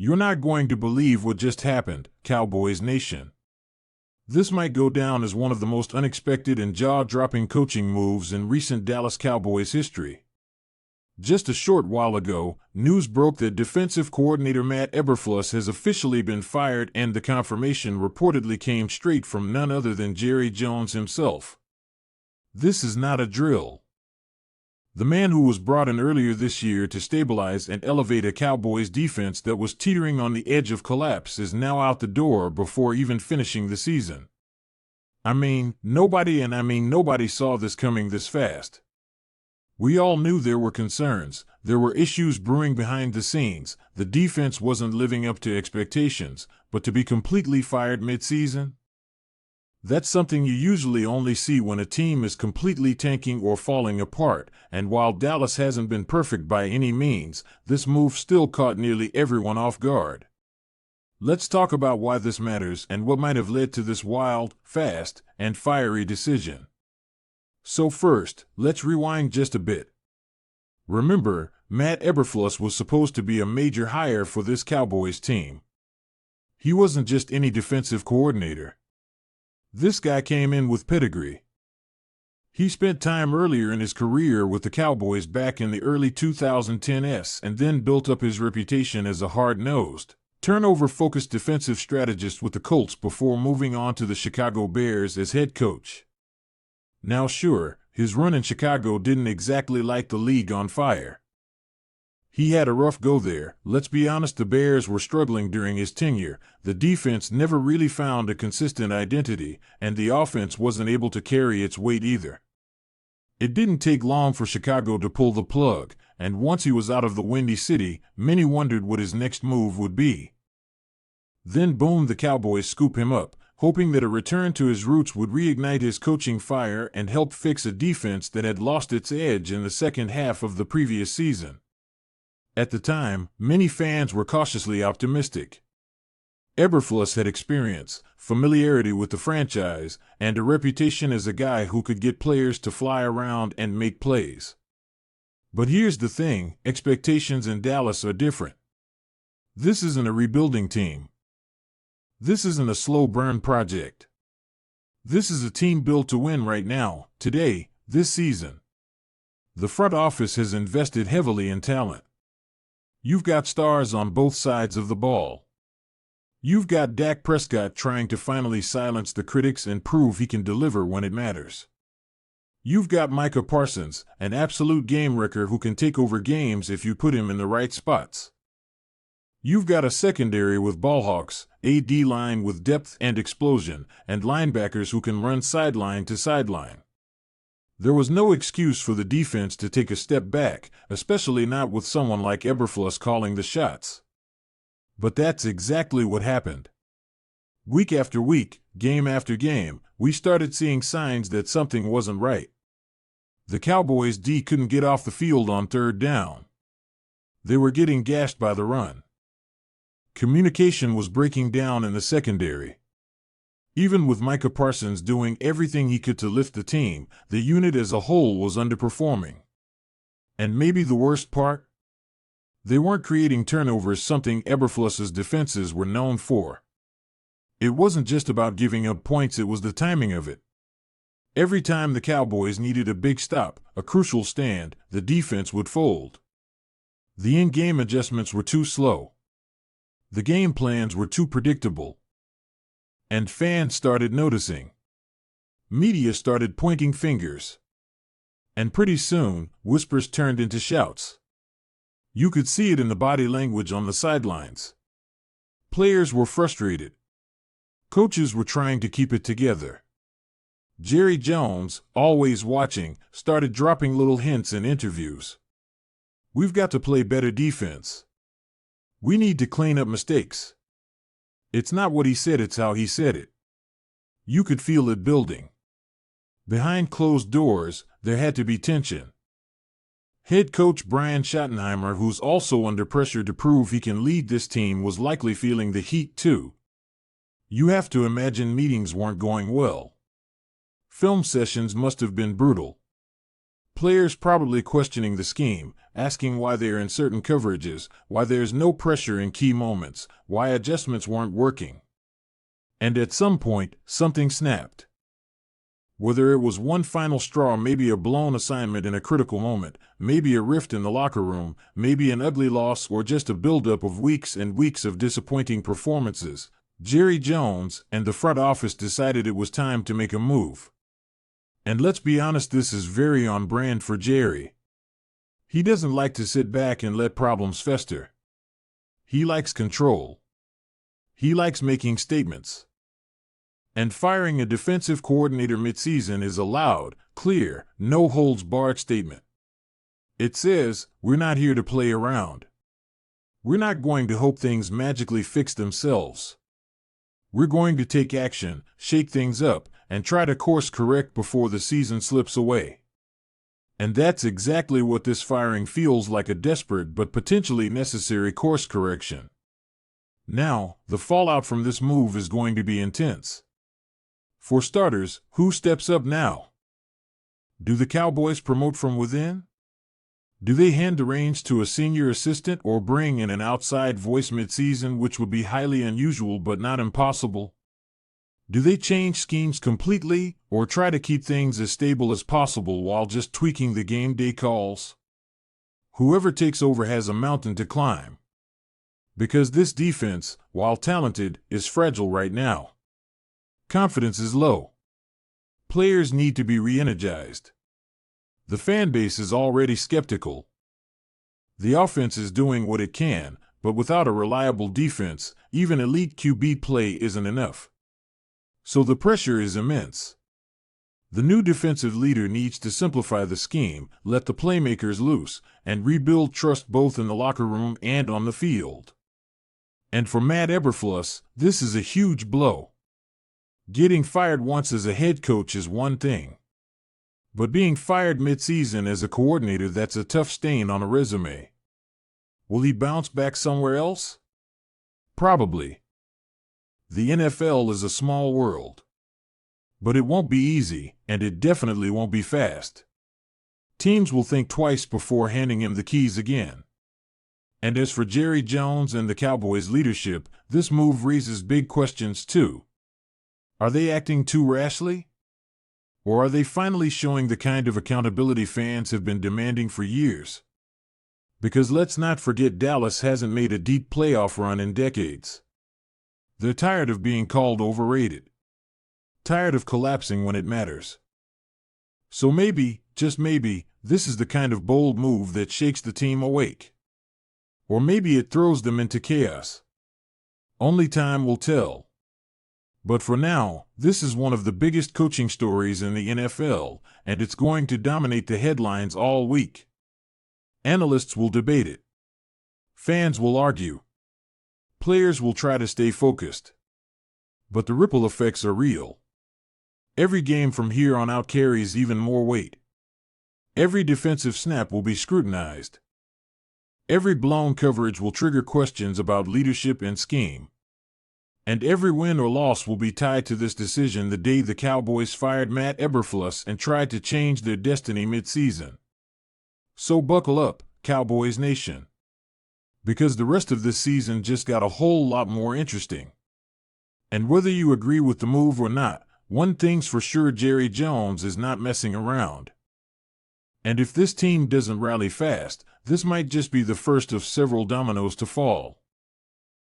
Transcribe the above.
You're not going to believe what just happened, Cowboys Nation. This might go down as one of the most unexpected and jaw-dropping coaching moves in recent Dallas Cowboys history. Just a short while ago, news broke that defensive coordinator Matt Eberflus has officially been fired, and the confirmation reportedly came straight from none other than Jerry Jones himself. This is not a drill. The man who was brought in earlier this year to stabilize and elevate a Cowboys defense that was teetering on the edge of collapse is now out the door before even finishing the season. Nobody saw this coming this fast. We all knew there were concerns, there were issues brewing behind the scenes, the defense wasn't living up to expectations, but to be completely fired mid-season? That's something you usually only see when a team is completely tanking or falling apart, and while Dallas hasn't been perfect by any means, this move still caught nearly everyone off guard. Let's talk about why this matters and what might have led to this wild, fast, and fiery decision. So first, let's rewind just a bit. Remember, Matt Eberflus was supposed to be a major hire for this Cowboys team. He wasn't just any defensive coordinator. This guy came in with pedigree. He spent time earlier in his career with the Cowboys back in the early 2010s and then built up his reputation as a hard-nosed, turnover-focused defensive strategist with the Colts before moving on to the Chicago Bears as head coach. Now sure, his run in Chicago didn't exactly light the league on fire. He had a rough go there. Let's be honest, the Bears were struggling during his tenure. The defense never really found a consistent identity, and the offense wasn't able to carry its weight either. It didn't take long for Chicago to pull the plug, and once he was out of the Windy City, many wondered what his next move would be. Then boom, the Cowboys scoop him up, hoping that a return to his roots would reignite his coaching fire and help fix a defense that had lost its edge in the second half of the previous season. At the time, many fans were cautiously optimistic. Eberflus had experience, familiarity with the franchise, and a reputation as a guy who could get players to fly around and make plays. But here's the thing, expectations in Dallas are different. This isn't a rebuilding team. This isn't a slow burn project. This is a team built to win right now, today, this season. The front office has invested heavily in talent. You've got stars on both sides of the ball. You've got Dak Prescott trying to finally silence the critics and prove he can deliver when it matters. You've got Micah Parsons, an absolute game wrecker who can take over games if you put him in the right spots. You've got a secondary with ballhawks, a D-line with depth and explosion, and linebackers who can run sideline to sideline. There was no excuse for the defense to take a step back, especially not with someone like Eberflus calling the shots. But that's exactly what happened. Week after week, game after game, we started seeing signs that something wasn't right. The Cowboys' D couldn't get off the field on third down. They were getting gashed by the run. Communication was breaking down in the secondary. Even with Micah Parsons doing everything he could to lift the team, the unit as a whole was underperforming. And maybe the worst part? They weren't creating turnovers, something Eberflus's defenses were known for. It wasn't just about giving up points, it was the timing of it. Every time the Cowboys needed a big stop, a crucial stand, the defense would fold. The in-game adjustments were too slow. The game plans were too predictable. And fans started noticing. Media started pointing fingers. And pretty soon, whispers turned into shouts. You could see it in the body language on the sidelines. Players were frustrated. Coaches were trying to keep it together. Jerry Jones, always watching, started dropping little hints in interviews. We've got to play better defense. We need to clean up mistakes. It's not what he said, it's how he said it. You could feel it building. Behind closed doors, there had to be tension. Head coach Brian Schottenheimer, who's also under pressure to prove he can lead this team, was likely feeling the heat too. You have to imagine meetings weren't going well. Film sessions must have been brutal. Players probably questioning the scheme, asking why they are in certain coverages, why there's no pressure in key moments, why adjustments weren't working. And at some point, something snapped. Whether it was one final straw, maybe a blown assignment in a critical moment, maybe a rift in the locker room, maybe an ugly loss, or just a buildup of weeks and weeks of disappointing performances, Jerry Jones and the front office decided it was time to make a move. And let's be honest, this is very on brand for Jerry. He doesn't like to sit back and let problems fester. He likes control. He likes making statements. And firing a defensive coordinator midseason is a loud, clear, no-holds-barred statement. It says, we're not here to play around. We're not going to hope things magically fix themselves. We're going to take action, shake things up, and try to course correct before the season slips away. And that's exactly what this firing feels like, a desperate but potentially necessary course correction. Now, the fallout from this move is going to be intense. For starters, who steps up now? Do the Cowboys promote from within? Do they hand the reins to a senior assistant or bring in an outside voice midseason, which would be highly unusual but not impossible? Do they change schemes completely or try to keep things as stable as possible while just tweaking the game day calls? Whoever takes over has a mountain to climb. Because this defense, while talented, is fragile right now. Confidence is low. Players need to be re-energized. The fan base is already skeptical. The offense is doing what it can, but without a reliable defense, even elite QB play isn't enough. So the pressure is immense. The new defensive leader needs to simplify the scheme, let the playmakers loose, and rebuild trust both in the locker room and on the field. And for Matt Eberflus, this is a huge blow. Getting fired once as a head coach is one thing. But being fired mid-season as a coordinator, that's a tough stain on a resume. Will he bounce back somewhere else? Probably. The NFL is a small world. But it won't be easy, and it definitely won't be fast. Teams will think twice before handing him the keys again. And as for Jerry Jones and the Cowboys' leadership, this move raises big questions too. Are they acting too rashly? Or are they finally showing the kind of accountability fans have been demanding for years? Because let's not forget, Dallas hasn't made a deep playoff run in decades. They're tired of being called overrated. Tired of collapsing when it matters. So maybe, just maybe, this is the kind of bold move that shakes the team awake. Or maybe it throws them into chaos. Only time will tell. But for now, this is one of the biggest coaching stories in the NFL, and it's going to dominate the headlines all week. Analysts will debate it. Fans will argue. Players will try to stay focused. But the ripple effects are real. Every game from here on out carries even more weight. Every defensive snap will be scrutinized. Every blown coverage will trigger questions about leadership and scheme. And every win or loss will be tied to this decision, the day the Cowboys fired Matt Eberflus and tried to change their destiny mid-season. So buckle up, Cowboys Nation. Because the rest of this season just got a whole lot more interesting. And whether you agree with the move or not, one thing's for sure, Jerry Jones is not messing around. And if this team doesn't rally fast, this might just be the first of several dominoes to fall.